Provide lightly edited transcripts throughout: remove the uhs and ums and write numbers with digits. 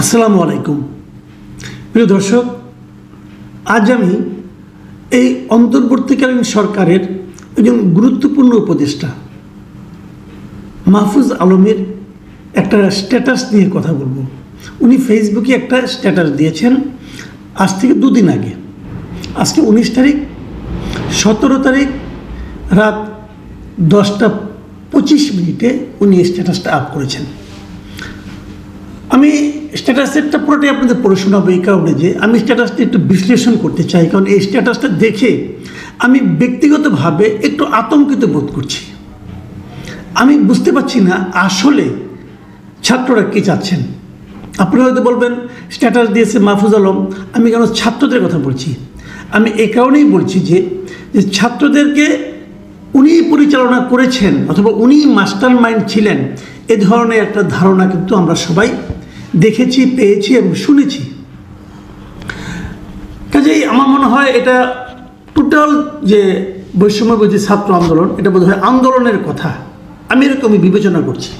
আসসালামু আলাইকুম প্রিয় দর্শক, আজ আমি এই অন্তর্বর্তীকালীন সরকারের একজন গুরুত্বপূর্ণ উপদেষ্টা মাহফুজ আলমের একটা স্ট্যাটাস নিয়ে কথা বলবো। উনি ফেসবুকে একটা স্ট্যাটাস দিয়েছেন আজ থেকে দুদিন আগে, আজকে 19 তারিখ, 17 তারিখ রাত 10:25 উনি এই স্ট্যাটাসটা আপ করেছেন। আমি স্ট্যাটাসেরটা পুরোটাই আপনাদের পড়ে শোনাবো এই কারণে যে আমি স্ট্যাটাসটা একটু বিশ্লেষণ করতে চাই, কারণ এই স্ট্যাটাসটা দেখে আমি ব্যক্তিগতভাবে একটু আতঙ্কিত বোধ করছি। আমি বুঝতে পারছি না আসলে ছাত্ররা কী চাচ্ছেন। আপনারা হয়তো বলবেন স্ট্যাটাস দিয়েছে মাহফুজ আলম, আমি কেন ছাত্রদের কথা বলছি? আমি এই কারণেই বলছি যে ছাত্রদেরকে উনি পরিচালনা করেছেন অথবা উনি মাস্টার মাইন্ড ছিলেন, এ ধরনের একটা ধারণা কিন্তু আমরা সবাই দেখেছি, পেয়েছি এবং শুনেছি। কাজেই আমার মনে হয় এটা টোটাল যে বৈষম্যবিরোধী ছাত্র আন্দোলন, এটা বোধহয় আন্দোলনের কথা, আমি এরকমই বিবেচনা করছি।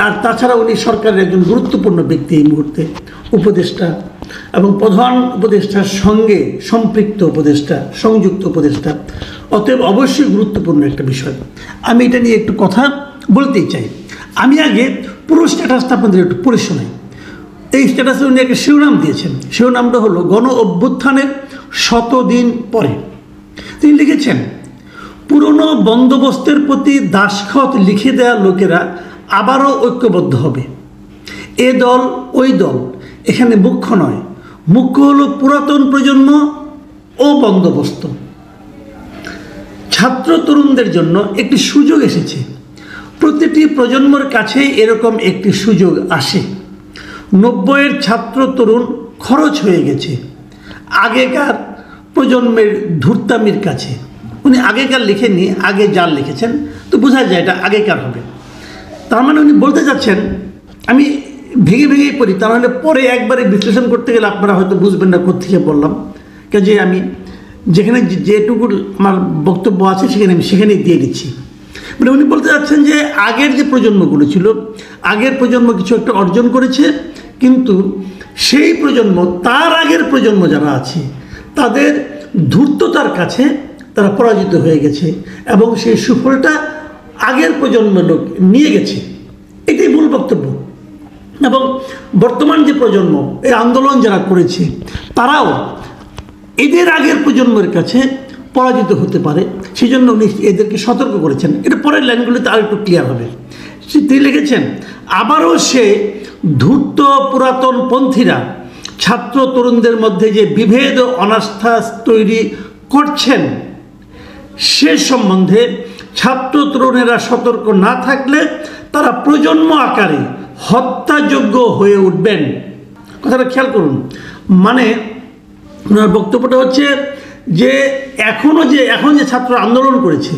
আর তাছাড়া উনি সরকারের একজন গুরুত্বপূর্ণ ব্যক্তি, এই মুহূর্তে উপদেষ্টা এবং প্রধান উপদেষ্টার সঙ্গে সম্পৃক্ত উপদেষ্টা, সংযুক্ত উপদেষ্টা, অতএব অবশ্যই গুরুত্বপূর্ণ একটা বিষয়। আমি এটা নিয়ে একটু কথা বলতেই চাই। আমি আগে পুরো স্ট্যাটাসটা আপনাদের একটু পড়ে শোনাই। এই স্ট্যাটাসে উনি একটা শিরোনাম দিয়েছেন, শিরোনামটা হলো গণ অভ্যুত্থানের 100 দিন পরে। তিনি লিখেছেন, পুরনো বন্দোবস্তের প্রতি দাসখত লিখে দেওয়া লোকেরা আবারও ঐক্যবদ্ধ হবে। এ দল ওই দল এখানে মুখ্য নয়, মুখ্য হলো পুরাতন প্রজন্ম ও বন্দোবস্ত। ছাত্র তরুণদের জন্য একটি সুযোগ এসেছে, প্রতিটি প্রজন্মের কাছেই এরকম একটি সুযোগ আসে। 90-এর ছাত্র তরুণ খরচ হয়ে গেছে আগেকার প্রজন্মের ধূর্তামির কাছে। উনি আগেকার লিখেননি, আগে যার লিখেছেন, তো বোঝা যায় এটা আগেকার হবে। তার মানে উনি বলতে চাচ্ছেন, আমি ভেঙে ভেঙেই পড়ি, তার মানে পরে একবারে বিশ্লেষণ করতে গেলে আপনারা হয়তো বুঝবেন না কোত্থেকে বললাম। কাজে আমি যেখানে যেটুকু আমার বক্তব্য আছে সেখানেই দিয়ে দিচ্ছি। মানে উনি বলতে চাচ্ছেন যে আগের যে প্রজন্মগুলো ছিল, আগের প্রজন্ম কিছু একটা অর্জন করেছে, কিন্তু সেই প্রজন্ম, তার আগের প্রজন্ম যারা আছে, তাদের ধূর্ততার কাছে তারা পরাজিত হয়ে গেছে এবং সেই সুফলটা আগের প্রজন্মের লোক নিয়ে গেছে। এটাই মূল বক্তব্য। এবং বর্তমান যে প্রজন্ম, এই আন্দোলন যারা করেছে, তারাও এদের আগের প্রজন্মের কাছে পরাজিত হতে পারে, সেই জন্য উনি এদেরকে সতর্ক করেছেন। এটা পরের লাইনগুলিতে আর একটু ক্লিয়ার হবে। তিনি লিখেছেন, আবারও সে ধূর্ত পুরাতন পন্থীরা ছাত্র তরুণদের মধ্যে যে বিভেদ ও অনাস্থা তৈরি করছেন, সে সম্বন্ধে ছাত্র তরুণেরা সতর্ক না থাকলে তারা প্রজন্ম আকারে হত্যাযোগ্য হয়ে উঠবেন। কথাটা খেয়াল করুন। মানে ওনার বক্তব্যটা হচ্ছে যে এখন যে ছাত্র আন্দোলন করেছে,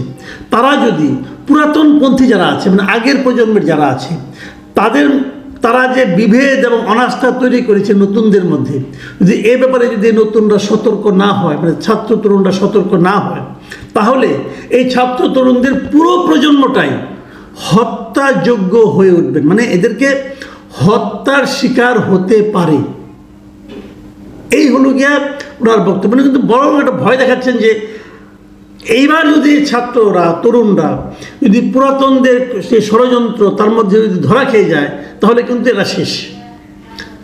তারা যদি পুরাতনপন্থী যারা আছে, মানে আগের প্রজন্মের যারা আছে, তারা যে বিভেদ এবং অনাস্থা তৈরি করেছে নতুনদের মধ্যে, যদি এ ব্যাপারে যদি নতুনরা সতর্ক না হয়, মানে ছাত্র তরুণরা সতর্ক না হয়, তাহলে এই ছাত্র তরুণদের পুরো প্রজন্মটাই হত্যাযোগ্য হয়ে উঠবেন। মানে এদেরকে হত্যার শিকার হতে পারে। এই হলো গিয়া ওনার বক্তব্য। কিন্তু বরং একটা ভয় দেখাচ্ছেন যে এইবার যদি ছাত্ররা, তরুণরা যদি পুরাতনদের সেই ষড়যন্ত্র তার মধ্যে যদি ধরা খেয়ে যায়, তাহলে কিন্তু এরা শেষ।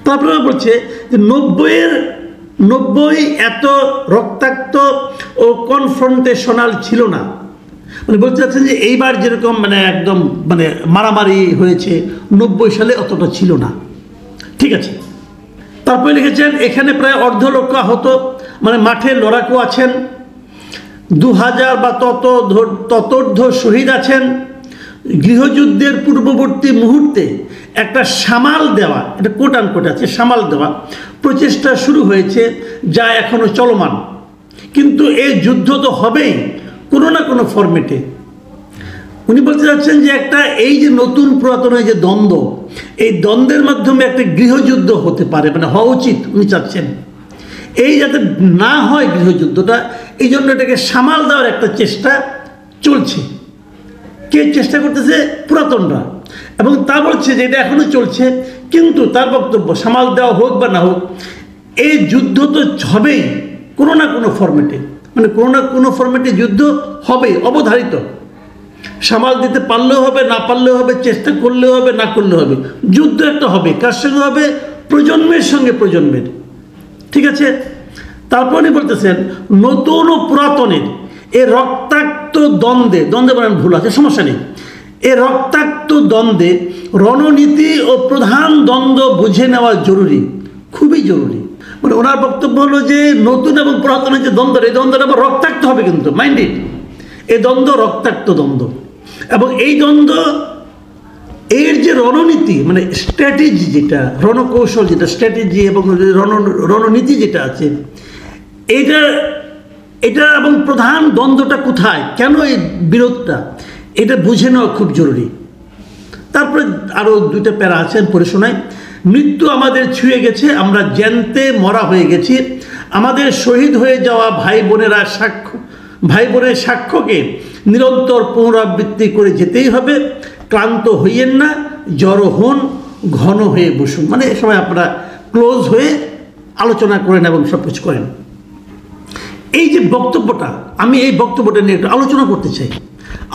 তারপরে বলছে যে 90 এত রক্তাক্ত ও কনফ্রন্টেশনাল ছিল না। মানে বলতে চাচ্ছেন যে এইবার যেরকম মানে একদম মানে মারামারি হয়েছে, 90 সালে অতটা ছিল না। ঠিক আছে। তারপরে লিখেছেন, এখানে প্রায় 1.5 লক্ষ আহত, মানে মাঠে লড়াকু আছেন, 2000 বা ততোর্ধ্ব শহীদ আছেন। গৃহযুদ্ধের পূর্ববর্তী মুহূর্তে একটা সামাল দেওয়া, এটা কোট আনকোট আছে, সামাল দেওয়া প্রচেষ্টা শুরু হয়েছে, যা এখনো চলমান। কিন্তু এই যুদ্ধ তো হবেই কোনো না কোনো ফরম্যাটে। উনি বলতে চাচ্ছেন যে এই যে নতুন পুরাতনের যে দ্বন্দ্ব, এই দ্বন্দ্বের মাধ্যমে একটা গৃহযুদ্ধ হতে পারে, মানে হওয়া উচিত উনি চাচ্ছেন। এই যাতে না হয় গৃহযুদ্ধটা, এই জন্য এটাকে সামাল দেওয়ার একটা চেষ্টা চলছে। কে চেষ্টা করতেছে? পুরাতনরা। এবং তা বলছে যে এটা এখনো চলছে, কিন্তু তার বক্তব্য সামাল দেওয়া হোক বা না হোক, এই যুদ্ধ তো হবেই কোনো না কোনো ফরম্যাটে, মানে কোনো না কোনো ফরম্যাটে যুদ্ধ হবে, অবধারিত। সামাল দিতে পারলেও হবে, না পারলেও হবে, চেষ্টা করলেও হবে, না করলেও হবে, যুদ্ধ একটা হবে। কার সঙ্গে হবে? প্রজন্মের সঙ্গে প্রজন্মের। ঠিক আছে, তারপর উনি বলতেছেন নতুন ও পুরাতনের এই রক্তাক্ত দ্বন্দ্বে, দ্বন্দ্বে বলেন ভুল আছে, সমস্যা নেই, এই রক্তাক্ত দ্বন্দ্বে রণনীতি ও প্রধান দ্বন্দ্ব বুঝে নেওয়া জরুরি, খুবই জরুরি। মানে ওনার বক্তব্য হলো যে নতুন এবং পুরাতনের যে দ্বন্দ্ব, এই দ্বন্দ্বটা আবার রক্তাক্ত হবে, কিন্তু মাইন্ড ইট, এই দ্বন্দ্ব রক্তাক্ত দ্বন্দ্ব। এবং এই দ্বন্দ্ব এর যে রণনীতি, মানে স্ট্র্যাটেজি, যেটা রণকৌশল, যেটা স্ট্র্যাটেজি এবং রণনীতি যেটা আছে, এটা এবং প্রধান দ্বন্দ্বটা কোথায়, কেন এই বিরোধটা, এটা বুঝে নেওয়া খুব জরুরি। তারপরে আরও দুইটা প্যারা আছেন, পড়ে শোনায়। মৃত্যু আমাদের ছুঁয়ে গেছে, আমরা জ্যান্তে মরা হয়ে গেছি, আমাদের শহীদ হয়ে যাওয়া ভাই বোনের সাক্ষ্যকে নিরন্তর পুনরাবৃত্তি করে যেতেই হবে। ক্লান্ত হইয়েন না, জড়ো হন, ঘন হয়ে বসুন। মানে সবাই আপনারা ক্লোজ হয়ে আলোচনা করেন এবং সব কিছু করেন। এই যে বক্তব্যটা, আমি এই বক্তব্যটা নিয়ে একটু আলোচনা করতে চাই।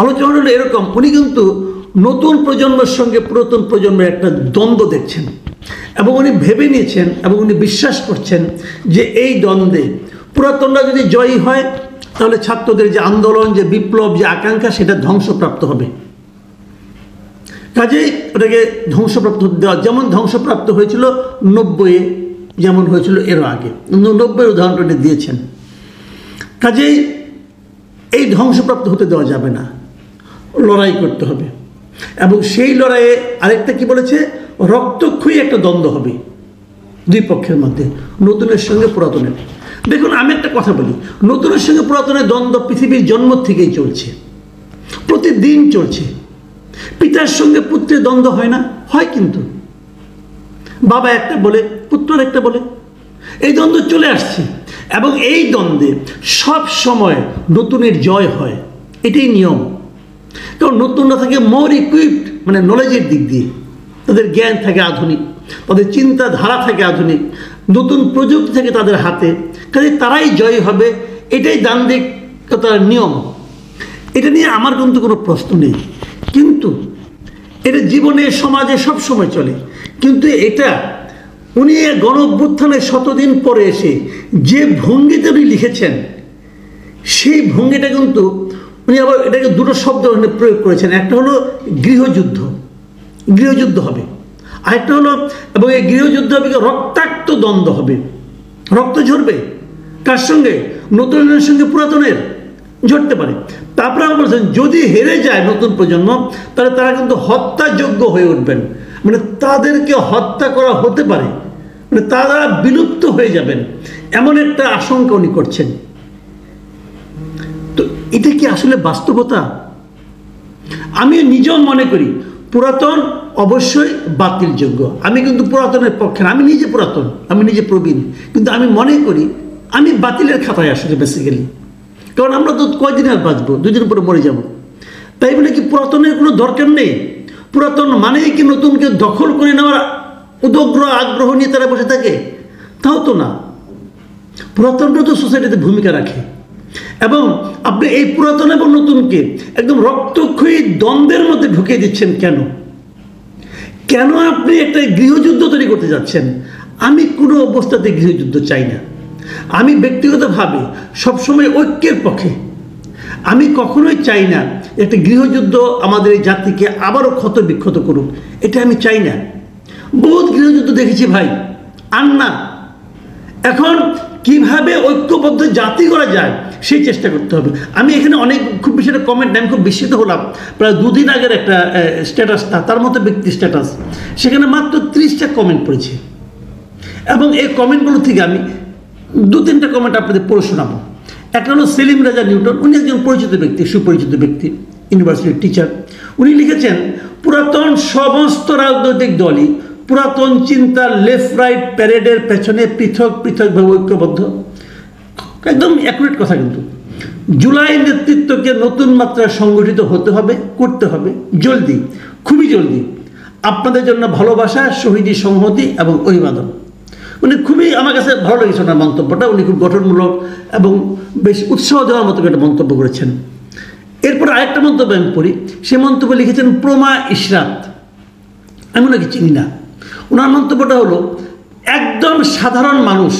আলোচনা হলো এরকম, উনি কিন্তু নতুন প্রজন্মের সঙ্গে পুরাতন প্রজন্মের একটা দ্বন্দ্ব দেখছেন এবং উনি ভেবে নিয়েছেন এবং উনি বিশ্বাস করছেন যে এই দ্বন্দ্বে পুরাতনরা যদি জয়ী হয় তাহলে ছাত্রদের যে আন্দোলন, যে বিপ্লব, যে আকাঙ্ক্ষা, সেটা ধ্বংসপ্রাপ্ত হবে। কাজেই ওটাকে ধ্বংসপ্রাপ্ত দেওয়া, যেমন ধ্বংসপ্রাপ্ত হয়েছিল 90-এ, যেমন হয়েছিল এরও আগে, 90-এর উদাহরণটা দিয়েছেন। কাজেই এই ধ্বংসপ্রাপ্ত হতে দেওয়া যাবে না, লড়াই করতে হবে। এবং সেই লড়াইয়ে আরেকটা কি বলেছে, রক্তক্ষয়ী একটা দ্বন্দ্ব হবে দুই পক্ষের মধ্যে, নতুনের সঙ্গে পুরাতনের। দেখুন, আমি একটা কথা বলি, নতুনের সঙ্গে পুরাতনের দ্বন্দ্ব পৃথিবীর জন্ম থেকেই চলছে, প্রতিদিন চলছে। পিতার সঙ্গে পুত্রের দ্বন্দ্ব হয় না? হয়, কিন্তু বাবা একটা বলে, পুত্র একটা বলে, এই দ্বন্দ্ব চলে আসছে। এবং এই দ্বন্দ্বে সব সময় নতুনের জয় হয়, এটাই নিয়ম। কারণ নতুনরা থাকে মোর ইকুইপড, মানে নলেজের দিক দিয়ে, তাদের জ্ঞান থাকে আধুনিক, তাদের চিন্তাধারা থাকে আধুনিক, নতুন প্রযুক্তি থাকে তাদের হাতে, কাজে তারাই জয়ী হবে, এটাই দান্দিকতার নিয়ম। এটা নিয়ে আমার কিন্তু কোনো প্রশ্ন নেই, কিন্তু এটা জীবনে, সমাজে সব সময় চলে। কিন্তু এটা উনি গণ অভ্যুত্থানের 100 দিন পরে এসে যে ভঙ্গিতে উনি লিখেছেন, সেই ভঙ্গিটা কিন্তু উনি আবার এটাকে দুটো শব্দ প্রয়োগ করেছেন। একটা হলো গৃহযুদ্ধ, গৃহযুদ্ধ হবে, আরেকটা হলো, এবং এই গৃহযুদ্ধ হবে রক্তাক্ত দ্বন্দ্ব হবে, রক্ত ঝরবে। কার সঙ্গে? নতুনের সঙ্গে পুরাতনের ঝরতে পারে। তারপরে আবার বলছেন যদি হেরে যায় নতুন প্রজন্ম, তাহলে তারা কিন্তু হত্যাযোগ্য হয়ে উঠবেন, মানে তাদেরকে হত্যা করা হতে পারে, মানে তারা বিলুপ্ত হয়ে যাবেন, এমন একটা আশঙ্কা উনি করছেন। তো এটা কি আসলে বাস্তবতা? আমি নিজেও মনে করি পুরাতন অবশ্যই বাতিলযোগ্য। আমি কিন্তু পুরাতনের পক্ষে না, আমি নিজে পুরাতন, আমি নিজে প্রবীণ, কিন্তু আমি মনে করি আমি বাতিলের খাতায় আসলে বেসিক্যালি। কারণ আমরা তো কয়দিন আর বাঁচবো, 2 দিন পরে মরে যাব। তাই বলে কি পুরাতনের কোনো দরকার নেই? পুরাতন মানেই কি নতুনকে দখল করে নেওয়ার উদগ্র আগ্রহ নিয়ে তারা বসে থাকে? তাও তো না, পুরাতনটা তো সোসাইটিতে ভূমিকা রাখে। এবং আপনি এই পুরাতন এবং নতুনকে একদম রক্তক্ষয়ী দ্বন্দ্বের মধ্যে ঢুকিয়ে দিচ্ছেন কেন? কেন আপনি একটা গৃহযুদ্ধ তৈরি করতে যাচ্ছেন? আমি কোনো অবস্থাতে গৃহযুদ্ধ চাই না। আমি ব্যক্তিগতভাবে সবসময় ঐক্যের পক্ষে। আমি কখনোই চাই না একটা গৃহযুদ্ধ আমাদের এই জাতিকে আবারও ক্ষত বিক্ষত করুক, এটা আমি চাই না। বহুত গৃহযুদ্ধ দেখেছি ভাই, আর না। এখন কিভাবে ঐক্যবদ্ধ জাতি করা যায় সেই চেষ্টা করতে হবে। আমি এখানে অনেক খুব বেশি একটা কমেন্ট, আমি খুব বিস্মিত হলাম, প্রায় 2 দিন আগের একটা স্ট্যাটাসটা, তার মতো ব্যক্তি স্ট্যাটাস, সেখানে মাত্র 30টা কমেন্ট পড়েছে। এবং এই কমেন্টগুলো থেকে আমি 2-3টা কমেন্ট আপনাদের পড়ে শোনাবো। একটা হলো সেলিম রাজা নিউটন, উনি একজন পরিচিত ব্যক্তি, সুপরিচিত ব্যক্তি, ইউনিভার্সিটির টিচার। উনি লিখেছেন পুরাতন সমস্ত রাজনৈতিক দলই পুরাতন চিন্তার লেফট রাইট প্যারেডের পেছনে পৃথক পৃথকভাবে ঐক্যবদ্ধ। একদম অ্যাকুরেট কথা। কিন্তু জুলাই নেতৃত্বকে নতুন মাত্রায় সংগঠিত হতে হবে, করতে হবে, জলদি, খুবই জলদি। আপনাদের জন্য ভালোবাসা, শহীদি সংহতি এবং অভিবাদন। উনি খুবই আমার কাছে ভালো লেগেছে ওনার মন্তব্যটা। উনি খুব গঠনমূলক এবং বেশ উৎসাহ দেওয়ার মতো একটা মন্তব্য করেছেন। এরপর আরেকটা মন্তব্য আমি পড়ি। সে মন্তব্য লিখেছেন প্রমা ইশরাত। আমি ওনাকে চিনি না। ওনার মন্তব্যটা হলো, একদম সাধারণ মানুষ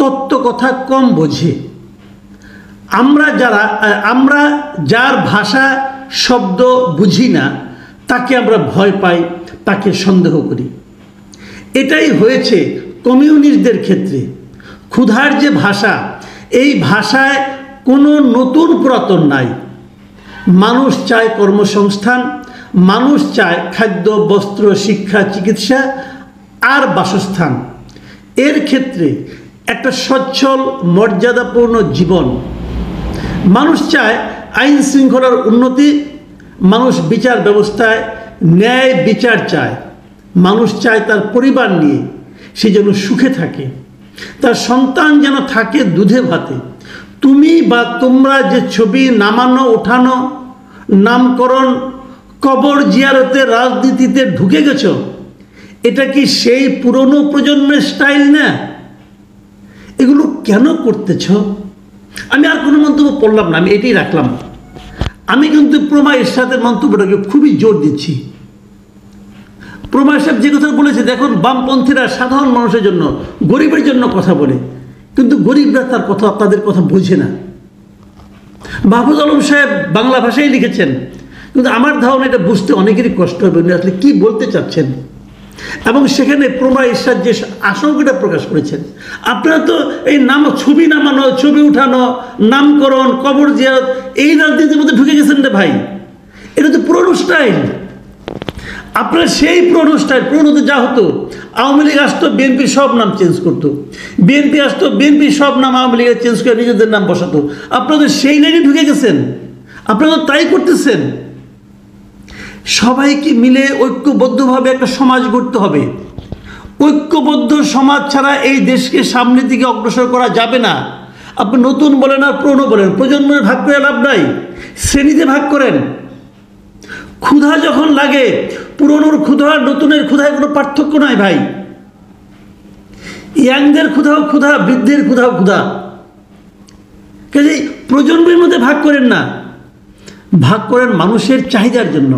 তত্ত্ব কথা কম বোঝে। আমরা যার ভাষা শব্দ বুঝি না তাকে আমরা ভয় পাই, তাকে সন্দেহ করি। এটাই হয়েছে কমিউনিস্টদের ক্ষেত্রে। ক্ষুধার যে ভাষা, এই ভাষায় কোনো নতুন পুরাতন নাই। মানুষ চায় কর্মসংস্থান, মানুষ চায় খাদ্য, বস্ত্র, শিক্ষা, চিকিৎসা আর বাসস্থান। এর ক্ষেত্রে একটা সচ্ছল মর্যাদাপূর্ণ জীবন। মানুষ চায় আইন শৃঙ্খলার উন্নতি, মানুষ বিচার ব্যবস্থায় ন্যায় বিচার চায়। মানুষ চায় তার পরিবার নিয়ে সে যেন সুখে থাকে, তার সন্তান যেন থাকে দুধে ভাতে। তুমি বা তোমরা যে ছবি নামানো, ওঠানো, নামকরণ, কবর জিয়ারতে, রাজনীতিতে ঢুকে গেছ, এটা কি সেই পুরনো প্রজন্মের স্টাইল না? এগুলো কেন করতেছ? আমি আর কোনো মন্তব্য পড়লাম না, আমি এটাই রাখলাম। আমি কিন্তু প্রমা ইশরাতের মন্তব্যটাকে খুবই জোর দিচ্ছি। প্রমা ইশরাত যে কথা বলেছে, দেখুন বামপন্থীরা সাধারণ মানুষের জন্য, গরিবের জন্য কথা বলে, কিন্তু গরিবরা তাদের কথা বোঝে না। মাহফুজ আলম সাহেব বাংলা ভাষায় লিখেছেন, কিন্তু আমার ধারণা এটা বুঝতে অনেকেরই কষ্ট হবে উনি আসলে কী বলতে চাচ্ছেন। এবং সেখানে প্রমা ইশরাত যে আশঙ্কাটা প্রকাশ করেছেন, আপনারা তো এই ছবি নামানো, ছবি উঠানো, নামকরণ, কবর জিয়ারত, এই রাজনীতির মধ্যে ঢুকে গেছেন রে ভাই। এটা তো পুরনো স্টাইল। আপনার সেই পুরনো স্টাইল। পুরনোতে যা হতো, আওয়ামী লীগ আসতো, বিএনপি সব নাম চেঞ্জ করতো, বিএনপি আসতো, বিএনপি সব নাম আওয়ামী লীগের চেঞ্জ করে নিজেদের নাম বসাতো। আপনারা তো সেই লাইনে ঢুকে গেছেন, আপনারা তো তাই করতেছেন। সবাইকে মিলে ঐক্যবদ্ধভাবে একটা সমাজ গড়তে হবে। ঐক্যবদ্ধ সমাজ ছাড়া এই দেশকে সামনের দিকে অগ্রসর করা যাবে না। আপনি নতুন বলেন আর পুরনো বলেন, প্রজন্মের ভাগ করে লাভ নাই, শ্রেণীতে ভাগ করেন। ক্ষুধা যখন লাগে, পুরনোর ক্ষুধা আর নতুনের ক্ষুধায় কোনো পার্থক্য নাই ভাই। ইয়াংদের ক্ষুধাও ক্ষুধা, বৃদ্ধের ক্ষুধাও ক্ষুধা। কাজেই প্রজন্মের মধ্যে ভাগ করেন না, ভাগ করেন মানুষের চাহিদার জন্য।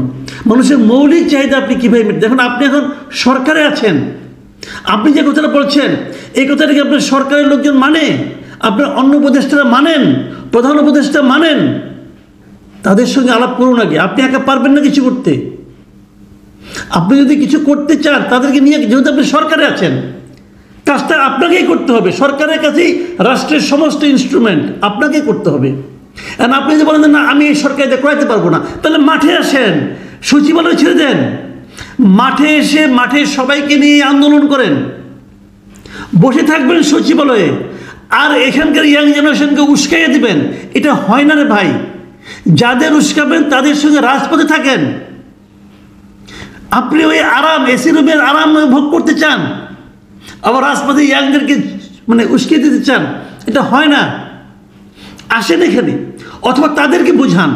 মানুষের মৌলিক চাহিদা আপনি কীভাবে দেখুন, আপনি এখন সরকারে আছেন, আপনি যে কথাটা বলছেন এই কথাটাকে আপনার সরকারের লোকজন মানে, আপনার অন্য উপদেষ্টারা মানেন, প্রধান উপদেষ্টা মানেন, তাদের সঙ্গে আলাপ করুন আগে। আপনি একা পারবেন না কিছু করতে। আপনি যদি কিছু করতে চান তাদেরকে নিয়ে, যেহেতু আপনি সরকারে আছেন, কাজটা আপনাকেই করতে হবে। সরকারের কাছেই রাষ্ট্রের সমস্ত ইনস্ট্রুমেন্ট আপনাকেই করতে হবে। আর আপনি যদি বলেন না আমি এই সরকারিতে করাইতে পারবো না, তাহলে মাঠে আসেন, সচিবালয় ছেড়ে দেন, মাঠে এসে মাঠে সবাইকে নিয়ে আন্দোলন করেন। বসে থাকবেন সচিবালয়ে আর এখানকার ইয়াং জেনারেশনকে উস্কাইয়ে দিবেন, এটা হয় না রে ভাই। যাদের উস্কাবেন তাদের সঙ্গে রাজপথে থাকেন। আপনি ওই আরাম, এসি রুমের আরাম ভোগ করতে চান, আবার রাজপথে ইয়াংদেরকে উস্কিয়ে দিতে চান, এটা হয় না। আসেন এখানে, অথবা তাদেরকে বুঝান,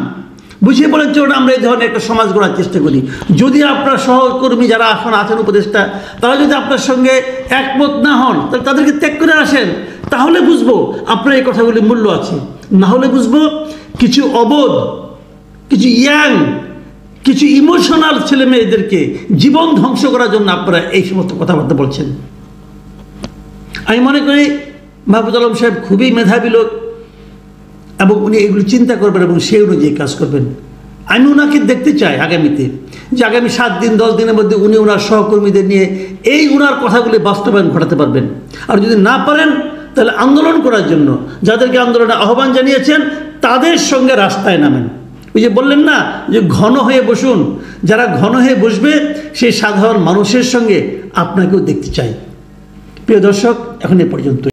বুঝিয়ে বলেন চলুন আমরা এই ধরনের একটা সমাজ গড়ার চেষ্টা করি। যদি আপনার সহকর্মী যারা এখন আছেন উপদেষ্টা, তারা যদি আপনার সঙ্গে একমত না হন, তাহলে তাদেরকে ত্যাগ করে আসেন। তাহলে বুঝবো আপনার এই কথাগুলির মূল্য আছে। না হলে বুঝবো কিছু অবোধ, কিছু ইয়াং, কিছু ইমোশনাল ছেলে মেয়েদেরকে জীবন ধ্বংস করার জন্য আপনারা এই সমস্ত কথাবার্তা বলছেন। আমি মনে করি মাহফুজ আলম সাহেব খুবই মেধাবী লোক এবং উনি এগুলো চিন্তা করবেন এবং সেই অনুযায়ী কাজ করবেন। আমি ওনাকে দেখতে চাই আগামীতে, যে আগামী 7 দিন 10 দিনের মধ্যে উনি ওনার সহকর্মীদের নিয়ে এই ওনার কথাগুলি বাস্তবায়ন ঘটাতে পারবেন। আর যদি না পারেন তাহলে আন্দোলন করার জন্য যাদেরকে আন্দোলনে আহ্বান জানিয়েছেন তাদের সঙ্গে রাস্তায় নামেন। ওই যে বললেন না যে ঘন হয়ে বসুন, যারা ঘন হয়ে বসবে সেই সাধারণ মানুষের সঙ্গে আপনাকেও দেখতে চাই। প্রিয় দর্শক, এখন এ পর্যন্ত।